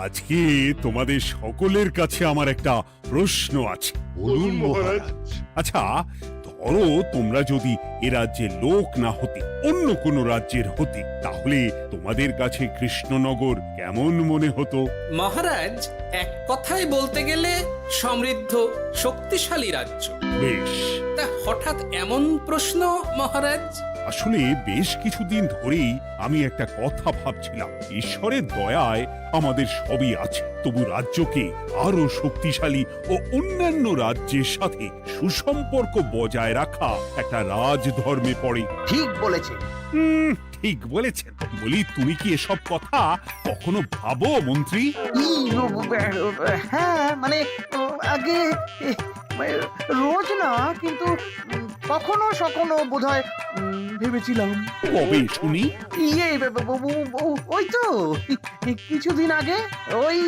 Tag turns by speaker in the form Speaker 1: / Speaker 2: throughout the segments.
Speaker 1: আজকে তোমাদের সকলের কাছে আমার একটা প্রশ্ন আছে।
Speaker 2: বলুন মহারাজ।
Speaker 1: আচ্ছা, ধরো তোমরা যদি এ রাজ্যের লোক না হতে, অন্য কোনো রাজ্যের হতে, তাহলে তোমাদের কাছে কৃষ্ণনগর কেমন মনে হতো?
Speaker 3: মহারাজ, এক কথায় বলতে গেলে সমৃদ্ধ শক্তিশালী রাজ্য।
Speaker 1: বেশ,
Speaker 3: তা হঠাৎ এমন প্রশ্ন মহারাজ?
Speaker 1: আসলে বেশ কিছুদিন ধরেই আমি একটা কথা ভাবছিলাম। ঈশ্বরের দয়ায় আমাদের সবই আছে, তবু রাজ্যকে আরো শক্তিশালী ও অন্যান্য রাজ্যের সাথে সুসম্পর্ক বজায় রাখা একটা রাজধর্মে পড়ে।
Speaker 4: ঠিক বলেছে।
Speaker 1: ঠিক বলেছেন। বলি, তুমি কি এসব কথা কখনো ভাবো মন্ত্রী?
Speaker 4: হ্যাঁ, মানে আগে মানে রোজ না, কিন্তু কখনো সখনো বোধহয় ভেবেছিলাম।
Speaker 1: কবে শুনি?
Speaker 4: ইয়ে ওই তো কিছুদিন আগে, ওই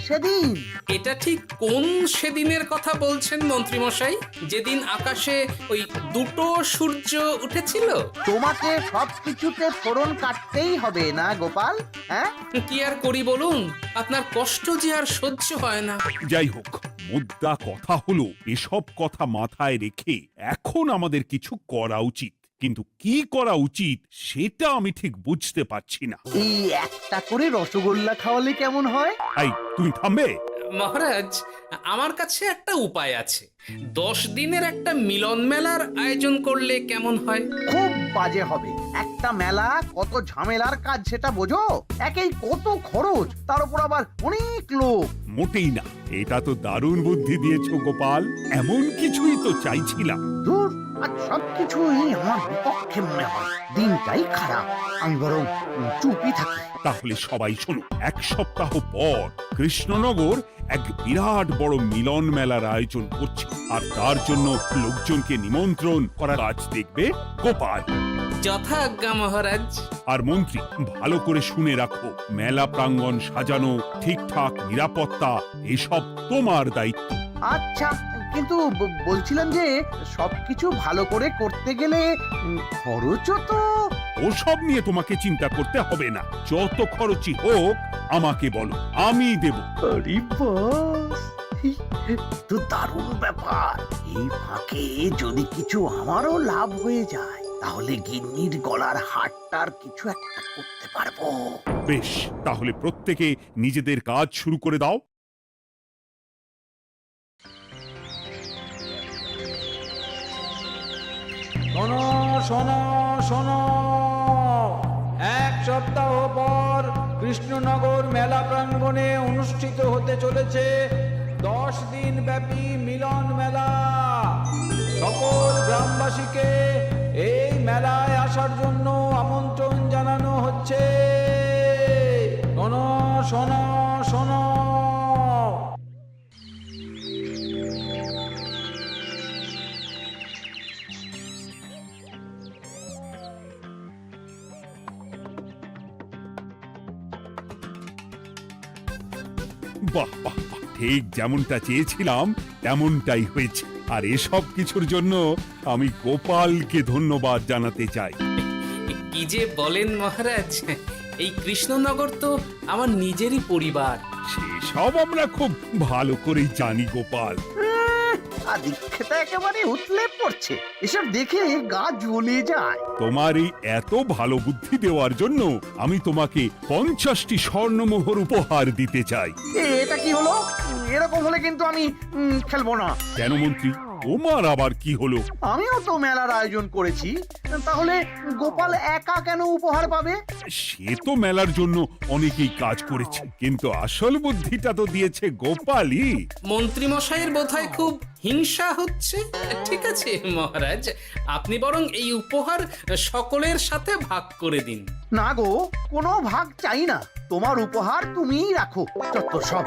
Speaker 4: সেদিন।
Speaker 3: এটা ঠিক কোন সেদিনের কথা বলছেন মন্ত্রী মশাই? যেদিন আকাশে ওই দুটো সূর্য উঠেছিল?
Speaker 4: তোমাকে সবকিছুতে ফোড়ন কাটতেই হবে না গোপাল, হ্যাঁ?
Speaker 3: কি আর করি বলুন, আপনার কষ্ট যে আর সহ্য হয় না।
Speaker 1: যাই হোক, মুদ্রা কথা হলো, এসব কথা মাথায় রেখে এখন আমাদের কিছু করা উচিত। কিন্তু কি করা উচিত সেটা আমি ঠিক বুঝতে পারছি না।
Speaker 4: এই একটা করে রসগোল্লা খাওয়ালে কেমন হয়?
Speaker 1: এই, তুমি থামবে?
Speaker 3: মহারাজ, আমার কাছে একটা উপায় আছে। 10 দিনের একটা মিলন মেলার আয়োজন করলে কেমন হয়?
Speaker 4: খুব বাজে হবে। একটা মেলা কত ঝামেলার কাজ সেটা বোঝো? একেই কত খরচ, তার উপর আবার অনেক লোক।
Speaker 1: মোটেই না, এটা তো দারুণ বুদ্ধি দিয়েছো গোপাল। এমন কিছুই তো চাইছিলাম।
Speaker 4: দূর, আর সবকিছুই আমার বিপক্ষে মনে হয়। দিনটাই খারাপ, আমি বরং চুপই থাকি।
Speaker 1: তাহলে সবাই শোনো, 1 সপ্তাহ পর কৃষ্ণনগর এক বিরাট বড় মিলন মেলার আয়োজন করছে, আর তার জন্য লোকজনকে নিমন্ত্রণ করার কাজ দেখবে গোপাল।
Speaker 3: যথা আজ্ঞা মহারাজ।
Speaker 1: আর মন্ত্রী, ভালো করে শুনে রাখো, মেলা প্রাঙ্গণ সাজানো, ঠিকঠাক নিরাপত্তা, এসব তোমার দায়িত্ব।
Speaker 4: আচ্ছা, কিন্তু বলছিলাম যে সবকিছু ভালো করে করতে গেলে খরচও তো।
Speaker 1: ওসব নিয়ে তোমাকে চিন্তা করতে হবে না। যত খরচই হোক আমাকে বলো, আমি দেব।
Speaker 4: আরে বাস, তো দারুণ ব্যাপার। এই ফাঁকে যদি কিছু আমারও লাভ হয়ে যায়, তাহলে গিন্নির গলার হারটার কিছু একটা করতে পারবো।
Speaker 1: বেশ, তাহলে প্রত্যেকে নিজেদের কাজ শুরু করে দাও।
Speaker 5: শোনো শোনো শোনো, 1 সপ্তাহ পর কৃষ্ণনগর মেলা প্রাঙ্গণে অনুষ্ঠিত হতে চলেছে 10 দিন ব্যাপী মিলন মেলা। সকল গ্রামবাসীকে এই মেলায় আসার জন্য আমন্ত্রণ জানানো হচ্ছে। শোনো শোনো শোনো।
Speaker 1: বাহ বাহ বাহ, ঠিক যেমনটা চেয়েছিলাম তেমনটাই হয়েছে। আর এসব কিছুর জন্য আমি গোপালকে ধন্যবাদ জানাতে চাই।
Speaker 3: কি যে বলেন মহারাজ, এই কৃষ্ণনগর তো আমার নিজেরই পরিবার।
Speaker 1: সেসব আমরা খুব ভালো করেই জানি গোপাল।
Speaker 4: আদিক্ষেতা একেবারে উতলে পড়ছে। এসব দেখে গা জ্বলে যায়।
Speaker 1: তোমার এই এত ভালো বুদ্ধি দেওয়ার জন্য আমি তোমাকে 50টি স্বর্ণমোহর উপহার দিতে চাই।
Speaker 4: এটা কি হলো? এরকম হলে কিন্তু আমি খেলবো না।
Speaker 1: কেন মন্ত্রী, তোমার আবার কি হলো?
Speaker 4: আমিও তো মেলার আয়োজন করেছি, তাহলে গোপাল একা কেন উপহার পাবে?
Speaker 1: সে তো মেলার জন্য অনেকেই কাজ করেছে, কিন্তু আসল বুদ্ধিটা তো দিয়েছে গোপালই।
Speaker 3: মন্ত্রী মশাইয়ের বোধহয় খুব হিংসা হচ্ছে। ঠিক আছে মহারাজ, আপনি বরং এই উপহার সকলের সাথে ভাগ করে দিন।
Speaker 4: না গো, কোনো ভাগ চাই না। তোমার উপহার তুমিই রাখো। যত সব।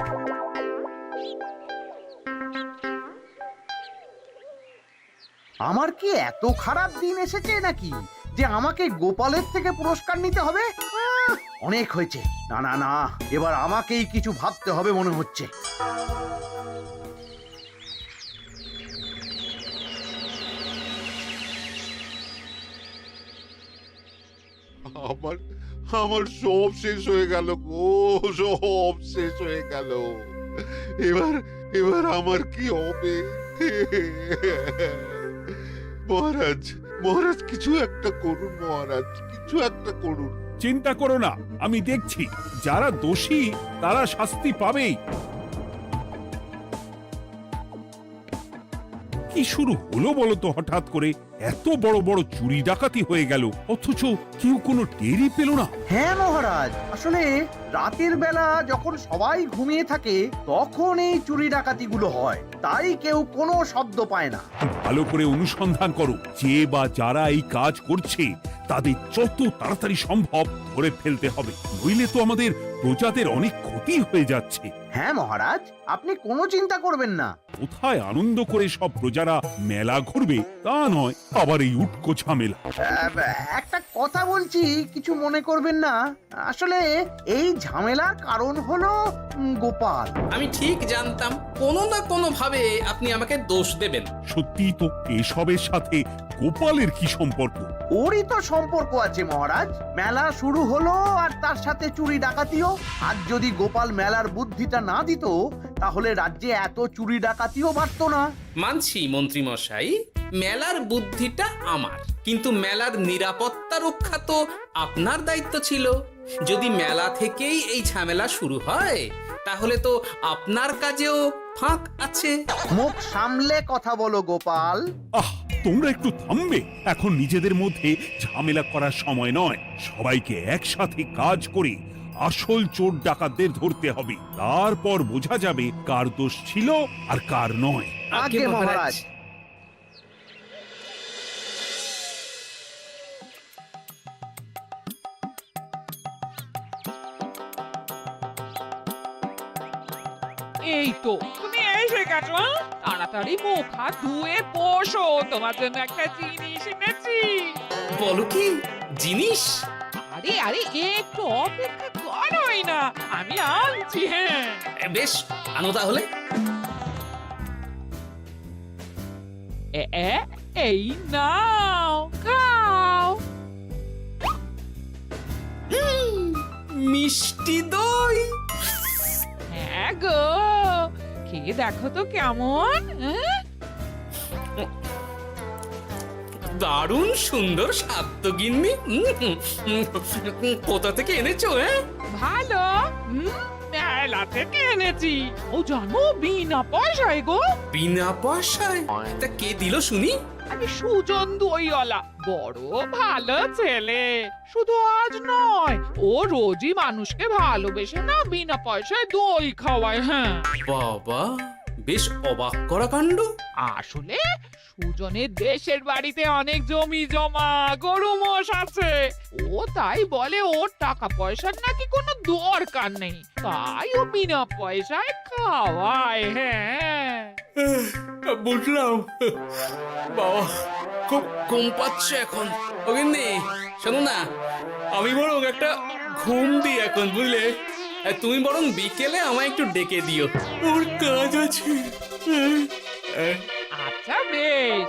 Speaker 4: আমার কি এত খারাপ দিন এসেছে নাকি যে আমাকে গোপালের থেকে পুরস্কার নিতে হবে? অনেক হয়েছে। না না না, এবার আমাকেই কিছু ভাবতে হবে মনে হচ্ছে।
Speaker 2: আমার আমার সব শেষ হয়ে গেল গো, সব শেষ হয়ে গেল। এবার এবার আমার কি হবে? মহারাজ, মহারাজ কিছু একটা করুন, মহারাজ কিছু একটা করুন।
Speaker 1: চিন্তা করো না, আমি দেখছি যারা দোষী তারা শাস্তি পাবেই। কি শুরু হলো বলো তো হঠাৎ করে? এত বড় বড় চুরি ডাকাতি হয়ে গেল, অথচ কেউ কোনো টেরই পেল না।
Speaker 4: হ্যাঁ মহারাজ, আসলে রাতের বেলা যখন সবাই ঘুমিয়ে থাকে তখন এই চুরি ডাকাতিগুলো হয়, তাই কেউ কোনো শব্দ পায় না।
Speaker 1: ভালো করে অনুসন্ধান করো, যে বা যারা এই কাজ করছে তাদের যত তাড়াতাড়ি সম্ভব ধরে ফেলতে হবে, নইলে তো আমাদের প্রজাদের অনেক ক্ষতি হয়ে যাচ্ছে।
Speaker 4: হ্যাঁ মহারাজ, আপনি কোনো চিন্তা করবেন না।
Speaker 1: কোথায় আনন্দ করে সব প্রজারা মেলা ঘুরবে তা নয়, আবার এই উটকো ঝামেলা।
Speaker 4: একটা কথা বলছি, কিছু মনে করবেন না। আসলে এই ঝামেলার কারণ হলো গোপাল।
Speaker 3: আমি ঠিক জানতাম কোনো না কোনো ভাবে আপনি আমাকে দোষ দেবেন।
Speaker 1: সত্যি তো, এসবের সাথে গোপালের কি সম্পর্ক?
Speaker 4: ওরই তো সম্পর্ক আছে মহারাজ। মেলা শুরু হলো আর তার সাথে চুরি ডাকাতিও। আর যদি গোপাল মেলার বুদ্ধিটা না দিত তাহলে রাজ্যে এত চুরি ডাকাতিও বাড়তো না।
Speaker 3: মানছি মন্ত্রী মশাই, মেলার বুদ্ধিটা আমার, কিন্তু মেলার নিরাপত্তা রক্ষা তো আপনার দায়িত্ব ছিল। যদি মেলা থেকেই এই ঝামেলা শুরু হয় তাহলে তো আপনার কাজেও ফাঁক আছে।
Speaker 4: মুখ সামলে কথা বলো গোপাল।
Speaker 1: আহ, তোমরা একটু থামবে? এখন নিজেদের মধ্যে ঝামেলা করার সময় নয়। সবাইকে একসাথে কাজ করে আসল চোর ডাকাতদের ধরতে হবে, তারপর বোঝা যাবে কার দোষ ছিল আর কার নয়।
Speaker 4: আগে মহারাজ।
Speaker 6: এই তো তুমি এসে গেছো। তাড়াতাড়ি মুখ হাত ধুয়ে বসো, তোমার জন্য একটা জিনিস এনেছি।
Speaker 3: বলো কি জিনিস?
Speaker 6: আরে আরে একটু অপেক্ষা করোই না, আমি আনছি। হ্যাঁ
Speaker 3: বেশ, আনো তাহলে।
Speaker 6: এই নাও, খাও।
Speaker 3: মিষ্টি দই।
Speaker 6: হ্যাঁ গো, খেয়ে দেখো তো কেমন। হ্যাঁ?
Speaker 3: দারুণ সুন্দর স্বাদ তো গিন্নি। কোথা থেকে এনেছো?
Speaker 6: ভালো, মেলা থেকে এনেছি। ও জানো, বিনা পয়সায় গো।
Speaker 3: বিনা পয়সায়? তা কে দিল শুনি?
Speaker 6: আরে সুজন দইওয়ালা, বড় ভালো ছেলে। শুধু আজ নয়, ও রোজই মানুষকে ভালোবেসে না বিনা পয়সায় দই খাওয়ায়। হ্যাঁ
Speaker 3: বাবা, বেশ অবাক করা কাণ্ড।
Speaker 6: আসলে সুজনের দেশের বাড়িতে অনেক জমি জমা, গরু মোষ আছে। ও তাই বলে ওর টাকা পয়সার নাকি কোনো দরকার নেই, তাই ও বিনা পয়সায় খাওয়ায়। হ্যাঁ
Speaker 3: বুঝলাম। বাবা, খুব ঘুম পাচ্ছে এখন। ও গিন্নি, শোনো না, আমি বরং একটা ঘুম দিই এখন, বুঝলে? তুমি বরং বিকেলে আমায় একটু ডেকে দিও, ওর কাজ আছে।
Speaker 6: আচ্ছা বেশ।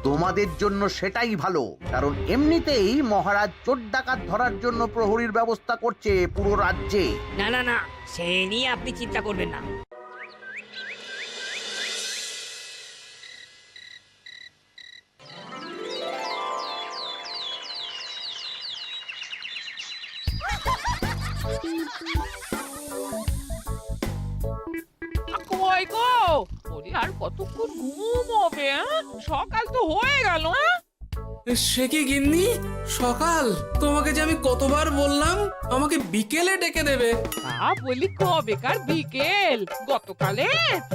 Speaker 4: তোমাদের জন্য সেটাই ভালো, কারণ এমনিতেই মহারাজ চোর ডাকাত ধরার জন্য প্রহরীর ব্যবস্থা করছে পুরো রাজ্যে।
Speaker 7: না না না, সে নিয়ে আপনি চিন্তা করবেন না।
Speaker 6: কই গো, ওরে আর কতক্ষণ ঘুমোবে? সকাল তো হয়ে গেল।
Speaker 3: সে কি গিন্নি, সকাল? তোমাকে যে আমি কতবার বললাম আমাকে বিকেলে ডেকে দেবে।
Speaker 6: তা বলি কবেকার বিকেল? গতকালে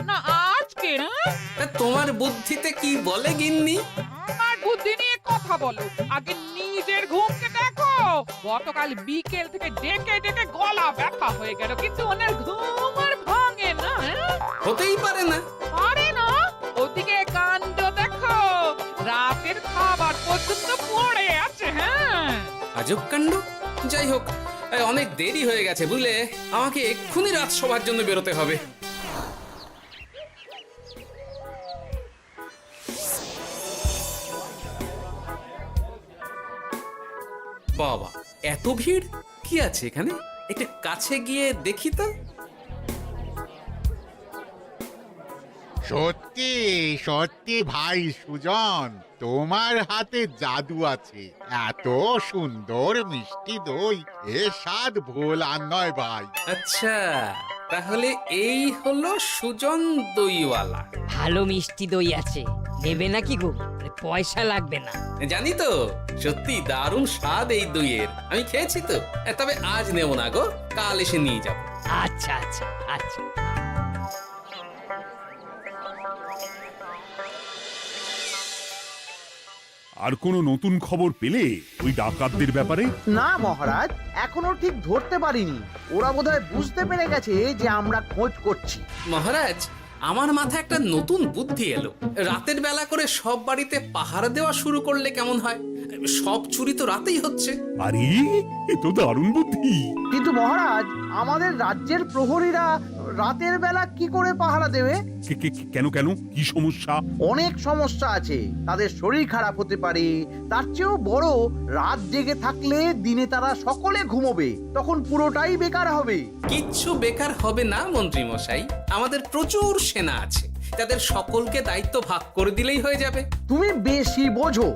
Speaker 6: না আজকে?
Speaker 3: তা তোমার বুদ্ধিতে কি বলে গিন্নি?
Speaker 6: আমার বুদ্ধি নিয়ে কথা বলো, আগে নিজের ঘুমকে দেখো। গতকাল বিকেল থেকে ডেকে ডেকে গলা ব্যথা হয়ে গেল, কিন্তু ওনার ঘুম আর ভাঙে না।
Speaker 3: হতেই পারে না।
Speaker 6: পারে না? ওদিকে কাণ্ড দেখো, রাতের খাবার পর্যন্ত পড়ে আছে। হ্যাঁ
Speaker 3: আজব কাণ্ড। যাই হোক, অনেক দেরি হয়ে গেছে বুঝলে, আমাকে এক্ষুনি রাজসভার জন্য বেরোতে হবে। বাবা, এত ভিড় কি আছে এখানে? একটু কাছে গিয়ে দেখি তো।
Speaker 8: সত্যি সত্যি ভাই সুজন, তোমার হাতে জাদু আছে। এত সুন্দর মিষ্টি দই, এ স্বাদ ভোলার নয় ভাই।
Speaker 3: আচ্ছা, তাহলে এই হলো সুজন দইওয়ালা।
Speaker 7: ভালো মিষ্টি দই আছে, নেবে নাকি গো? পয়সা লাগবে না।
Speaker 3: জানি তো, সত্যি দারুণ স্বাদ এই দইয়ের। আমি খেয়েছি তো। তবে আজ নেব না গো, কাল এসে নিয়ে যাব।
Speaker 7: আচ্ছা আচ্ছা আচ্ছা।
Speaker 1: আর কোনো নতুন খবর পেলে ওই ডাকাতদের ব্যাপারে?
Speaker 4: না মহারাজ, এখনো ঠিক ধরতে পারিনি। ওরা বোধহয় বুঝতে পেরে গেছে যে আমরা খোঁজ করছি।
Speaker 3: মহারাজ, আমার মাথায় একটা নতুন বুদ্ধি এলো। রাতের বেলা করে সব বাড়িতে পাহারা দেওয়া শুরু করলে কেমন হয়? সব চুরি তো রাতেই হচ্ছে।
Speaker 1: আরে, এ তো দারুণ বুদ্ধি।
Speaker 4: কিন্তু মহারাজ, আমাদের রাজ্যের প্রহরীরা রাতের বেলা কি করে পাহারা দেবে?
Speaker 1: কেন কেন, কি সমস্যা?
Speaker 4: অনেক সমস্যা আছে। তাদের শরীর খারাপ হতে পারে, তার চেয়েও বড়, রাত জেগে থাকলে দিনে তারা সকলে ঘুমোবে, তখন পুরোটাই বেকার হবে।
Speaker 3: কিচ্ছু বেকার হবে না মন্ত্রী মশাই। আমাদের প্রচুর সেনা আছে, তাদের সকলকে দায়িত্ব ভাগ করে দিলেই হয়ে যাবে।
Speaker 4: তুমি বেশি বোঝো।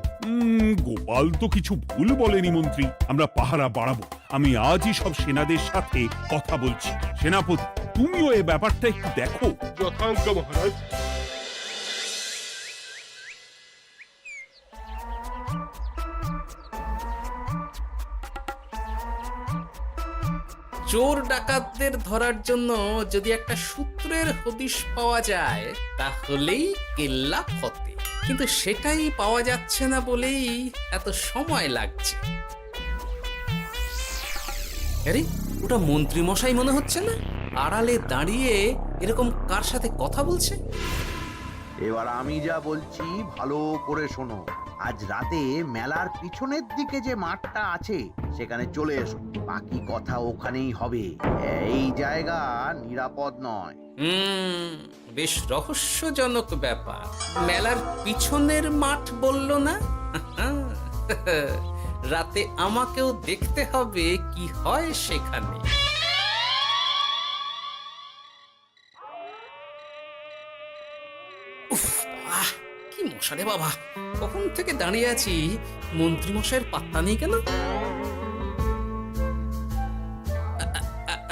Speaker 1: গোপাল তো কিছু ভুল বলেনি মন্ত্রী। আমরা পাহারা বাড়াবো। আমি আজই সব সেনাদের সাথে কথা বলছি। সেনাপতি, তুমিও এ ব্যাপারটা একটু দেখো।
Speaker 2: যথাজ্ঞা মহারাজ।
Speaker 3: চোর ডাকাতদের ধরার জন্য যদি একটা সূত্রের হদিশ পাওয়া যায়, তাহলেই কেল্লা ফতে। কিন্তু সেটাই পাওয়া যাচ্ছে না বলেই এত সময় লাগছে। আরে, ওটা মন্ত্রী মশাই মনে হচ্ছে না? আড়ালে দাঁড়িয়ে এরকম কার সাথে কথা বলছে?
Speaker 4: এবার আমি যা বলছি ভালো করে শোনো। আজ রাতে মেলার পিছনের দিকে যে মাঠটা আছে সেখানে চলে এসো। বাকি কথা ওখানেই হবে। এই জায়গা নিরাপদ নয়।
Speaker 3: বেশ রহস্যজনক ব্যাপার। মেলার পিছনের মাঠ বলল না? রাতে আমাকেও দেখতে হবে কি হয় সেখানে। উফ, কি মশা রে বাবা! কখন থেকে দাঁড়িয়ে আছি, মন্ত্রী মশাইয়ের পাত্তা নেই কেন?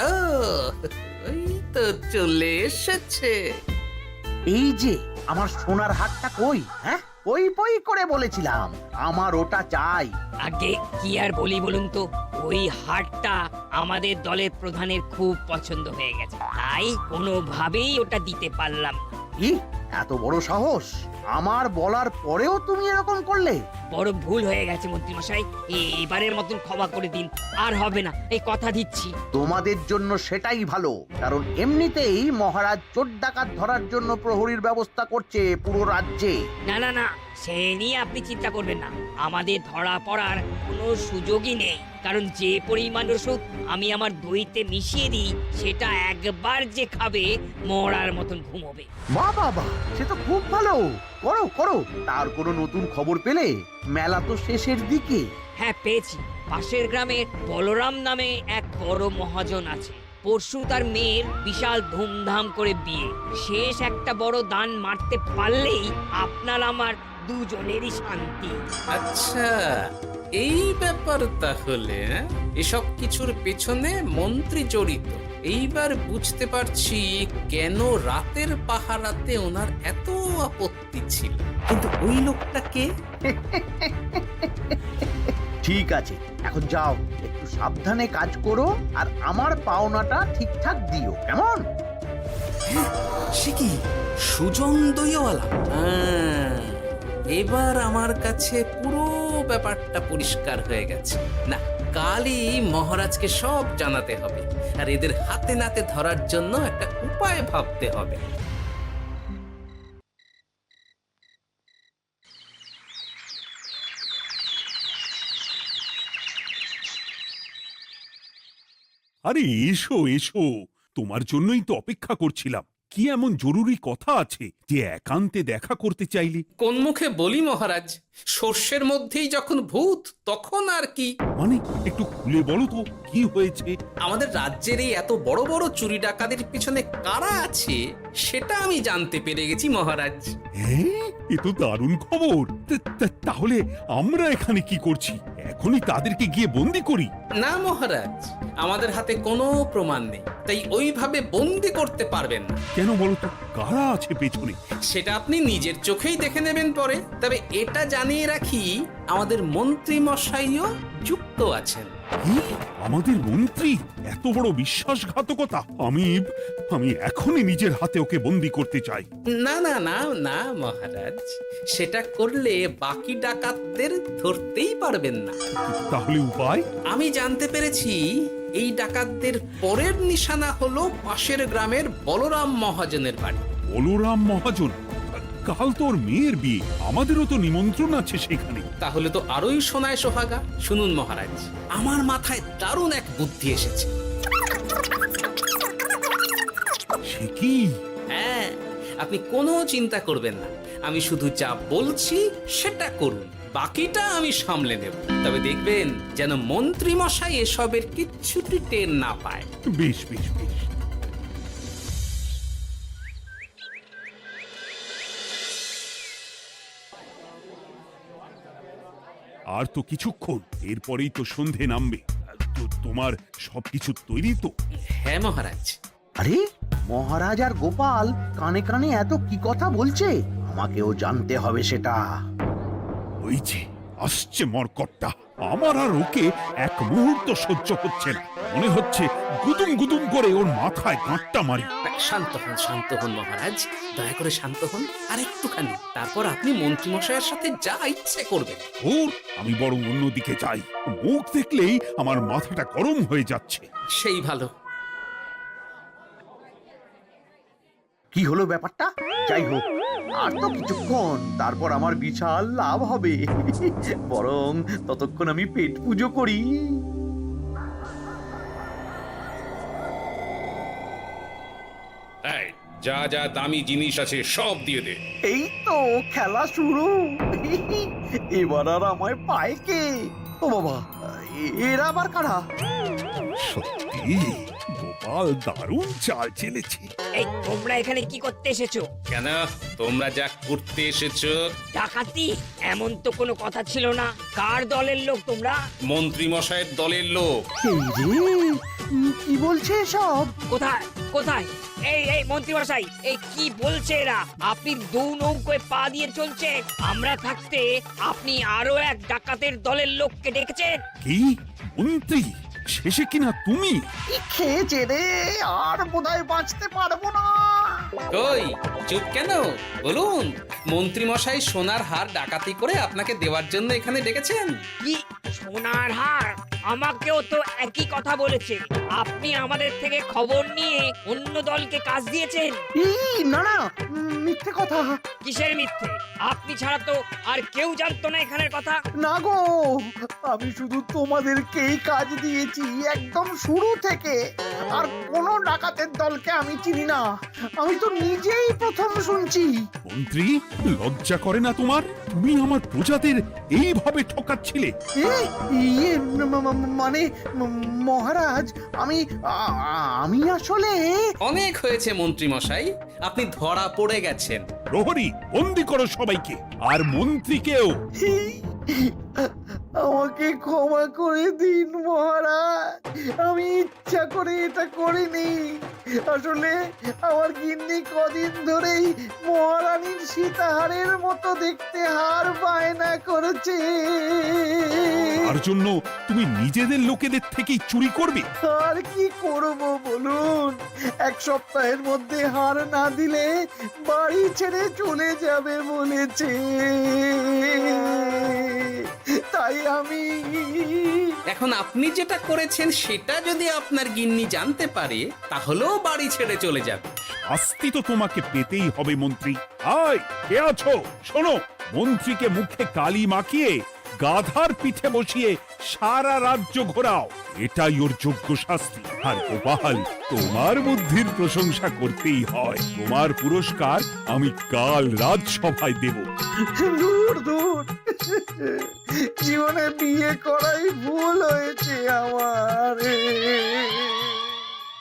Speaker 3: ও, ওই তো চলে এসেছে।
Speaker 4: এই যে আমার সোনার হাটটা কই? হ্যাঁ, পই পই করে বলেছিলাম আমার ওটা চাই।
Speaker 7: আগে কি আর বলি বলুন তো, ওই হারটা আমাদের দলের প্রধানের খুব পছন্দ হয়ে গেছে, তাই কোনোভাবেই ওটা দিতে পারলাম না।
Speaker 4: কি এত বড় সাহস! আমার বলার পরেও তুমি এরকম করলে?
Speaker 7: বড় ভুল হয়ে গেছে মন্ত্রী মশাই, এবারের মতন ক্ষমা করে দিন, আর হবে না, এই কথা দিচ্ছি।
Speaker 4: তোমাদের জন্য সেটাই ভালো, কারণ এমনিতেই মহারাজ চোর ডাকাত ধরার জন্য প্রহরীর ব্যবস্থা করছে পুরো রাজ্যে।
Speaker 7: না না না, সে নিয়ে আপনি চিন্তা করবেন না। আমাদের ধরা পড়ার কোনো সুযোগই নেই, কারণ যে পরিমাণ ওষুধ আমি আমার দইতে মিশিয়ে দিই, সেটা একবার যে খাবে মরার মতন ঘুমোবে।
Speaker 4: বাহ বাহ বাহ, সে তো খুব ভালো। করো করো। তার কোনো নতুন খবর পেলে? মেলা তো শেষের দিকে।
Speaker 7: হ্যাঁ, পেয়েছি। পাশের গ্রামের বলরাম নামে এক বড় মহাজন আছে। পরশু তার মেয়ের বিশাল ধুমধাম করে বিয়ে। শেষ একটা বড় দান মারতে পারলেই আপনার আমার দুজনেরই শান্তি।
Speaker 3: আচ্ছা, এই ব্যাপার তাহলে। এসব কিছুর পেছনে মন্ত্রী জড়িত। এইবার বুঝতে পারছি কেন রাতের পাহারাতে ওনার এত আপত্তি ছিল। কিন্তু ওই লোকটা কে?
Speaker 4: ঠিক আছে, এখন যাও, একটু সাবধানে কাজ করো, আর আমার পাওনাটা ঠিকঠাক দিও, কেমন?
Speaker 3: সে কি সুজন দইওয়ালা? এবার আমার কাছে পুরো ব্যাপারটা পরিষ্কার হয়ে গেছে। না, কালই মহারাজকে সব জানাতে হবে, আর এদের হাতে নাতে ধরার জন্য একটা উপায় ভাবতে হবে।
Speaker 1: আরে এসো এসো, তোমার জন্যই তো অপেক্ষা করছিলাম। কি এমন জরুরি কথা আছে যে একান্তে দেখা করতে চাইলে?
Speaker 3: কোন মুখে বলি মহারাজ, সর্ষের মধ্যেই যখন ভূত তখন আর কি।
Speaker 1: মানে একটু খুলে বলো তো কি হয়েছে?
Speaker 3: আমাদের রাজ্যের এই এত বড় বড় চুরি ডাকাতির পিছনে কারা আছে সেটা আমি জানতে পেরে গেছি মহারাজ।
Speaker 1: হ্যাঁ, এ তো দারুণ খবর। তাহলে আমরা এখানে কি করছি? এখনই তাদেরকে গিয়ে বন্দি করি?
Speaker 3: না মহারাজ, আমাদের হাতে কোনো প্রমাণ নেই, তাই ওইভাবে বন্দি করতে পারবেন না।
Speaker 1: কেন বলো তো, কারা আছে পেছনে?
Speaker 3: সেটা আপনি নিজের চোখেই দেখে নেবেন পরে। তবে এটা জানিয়ে রাখি, আমাদের মন্ত্রী মশাইও যুক্ত আছেন।
Speaker 1: কি? আমাদের মন্ত্রী? এত বড় বিশ্বাসঘাতকতা! আমি এখনই নিজের হাতে ওকে বন্দি করতে চাই।
Speaker 3: না না না না মহারাজ, সেটা করলে বাকি ডাকাতদের ধরতেই পারবেন না।
Speaker 1: তাহলে উপায়?
Speaker 3: আমি জানতে পেরেছি এই ডাকাতদের পরের নিশানা হলো পাশের গ্রামের বলরাম মহাজনের বাড়ি।
Speaker 1: বলরাম মহাজন? কাল তোর মেয়ের বিয়ে, আমাদেরও তো নিমন্ত্রণ আছে সেখানে।
Speaker 3: তাহলে তো আরোই সোনায় সোহাগা। শুনুন মহারাজ, আমার মাথায় দারুণ এক বুদ্ধি এসেছে।
Speaker 1: সে কি?
Speaker 3: হ্যাঁ, আপনি কোনো চিন্তা করবেন না, আমি শুধু যা বলছি সেটা করুন, বাকিটা আমি সামলে নেব। তবে দেখবেন যেন মন্ত্রী মশাই এসবের কিচ্ছুটি টের না পায়।
Speaker 1: বেশ বেশ বেশ। আর তো কিছুক্ষণ, এরপরেই তো সন্ধে নামবে। তোমার সবকিছু তৈরি তো?
Speaker 3: হ্যাঁ মহারাজ।
Speaker 4: আরে মহারাজ আর গোপাল কানে কানে এত কি কথা বলছে, আমাকেও জানতে হবে সেটা।
Speaker 1: ওই যে আসছে মরকটটা, আমার আর ওকে এক মুহূর্ত সহ্য হচ্ছে না। মনে হচ্ছে গুদুম গুদুম করে ওর মাথায় গাঁটটা মারি।
Speaker 3: শান্ত হন মহারাজ, দয়া করে শান্ত হন আর একটুখানি, তারপর আপনি মন্ত্রী মশাইয়ের সাথে যা ইচ্ছে করবেন।
Speaker 1: ওর আমি বরং অন্যদিকে যাই, মুখ দেখলেই আমার মাথাটা গরম হয়ে যাচ্ছে।
Speaker 3: সেই ভালো।
Speaker 4: কি হলো ব্যাপারটা? যাই হোক, আর তো কিছুক্ষণ, তারপর আমার বিশাল লাভ হবে। বরং ততক্ষণ আমি পেট পুজো করি।
Speaker 9: যা যা দামি জিনিস আছে সব দিয়ে দে।
Speaker 4: এই তো খেলা শুরু। এবার আর আমায় পায় কে? ও বাবা, এরা আবার কারা?
Speaker 1: সত্যি গোপাল দারুণ চাল চেলেছে।
Speaker 7: এই তোমরা এখানে কি করতে এসেছো?
Speaker 3: কেন, তোমরা যা করতে এসেছো?
Speaker 7: ডাকাতি? এমন তো কোনো কথা ছিল না। কার দলের লোক তোমরা?
Speaker 3: মন্ত্রী মশাইয়ের দলের লোক।
Speaker 4: এই রে, কি বলছে সব?
Speaker 7: কোথায় কোথায়? এই মন্ত্রী মশাই, এই কি বলছে এরা? আপনি দু নৌকোয় পা দিয়ে চলছে, আমরা থাকতে আপনি আরো এক ডাকাতের দলের লোককে ডেকেছেন।
Speaker 1: কি মন্ত্রী? শেষে কিনা তুমি?
Speaker 4: কি খেয়েছে রে, আর বোধহয় বাঁচতে পারবো না।
Speaker 3: কই, চুপ কেন? বলুন, মন্ত্রী মশাই সোনার হার ডাকাতি করে আপনাকে দেওয়ার জন্য এখানে ডেকেছেন।
Speaker 7: কি সোনার হার? আমাকেও তো একই কথা বলেছে। আপনি আমাদের থেকে খবর নিয়ে অন্য দলকে কাজ দিয়েছেন।
Speaker 4: না না, মিথ্যে কথা।
Speaker 7: কিসের মিথ্যে? আপনি ছাড়া তো আর কেউ জানতো না এখানের কথা।
Speaker 4: না গো, আমি শুধু তোমাদেরকেই কাজ দিয়েছি একদম শুরু থেকে। আর কোনো ডাকাতের দলকে আমি চিনি না, আমি তো নিজেই প্রথম শুনছি।
Speaker 1: মন্ত্রী, লজ্জা করে না তোমার? তুমি আমার প্রজাদের এইভাবে ঠকাচ্ছিলে।
Speaker 4: ইয়ে মানে মহারাজ, আমি আসলে
Speaker 3: অনেক হয়েছে মন্ত্রী মশাই, আপনি ধরা পড়ে গেছেন।
Speaker 1: প্রহরী, বন্দি করো সবাইকে, আর মন্ত্রীকেও।
Speaker 4: আমাকে ক্ষমা করে দিন মহারাজ, আমি ইচ্ছা করে এটা করিনি। আসলে আমার গিন্নি কদিন ধরেই মহারানীর সীতাহারের মতো দেখতে হার বায়না করেছে।
Speaker 1: তার জন্য তুমি নিজেদের লোকেদের থেকেই চুরি করবে?
Speaker 4: আর কি করব বলুন, এক সপ্তাহের মধ্যে হার না দিলে বাড়ি ছেড়ে চলে যাবে বলেছে। তাই আমি
Speaker 3: এখন আপনি যেটা করেছেন সেটা যদি আপনার গিন্নি জানতে পারে, তাহলেও বাড়ি ছেড়ে চলে যাবে।
Speaker 1: শাস্তি তো তোমাকে পেতেই হবে মন্ত্রী। আয়, কে আছো? শোনো, মন্ত্রীকে মুখে কালি মাখিয়ে গাধার পিঠে বসিয়ে সারা রাজ্য ঘোরাও। এটাই ওর যোগ্য শাস্তি। আর গোপাল, তোমার বুদ্ধির প্রশংসা করতেই হয়। তোমার পুরস্কার আমি কাল রাজসভায় দেব।
Speaker 4: দূর দূর, জীবনে বিয়ে করাই ভুল হয়ে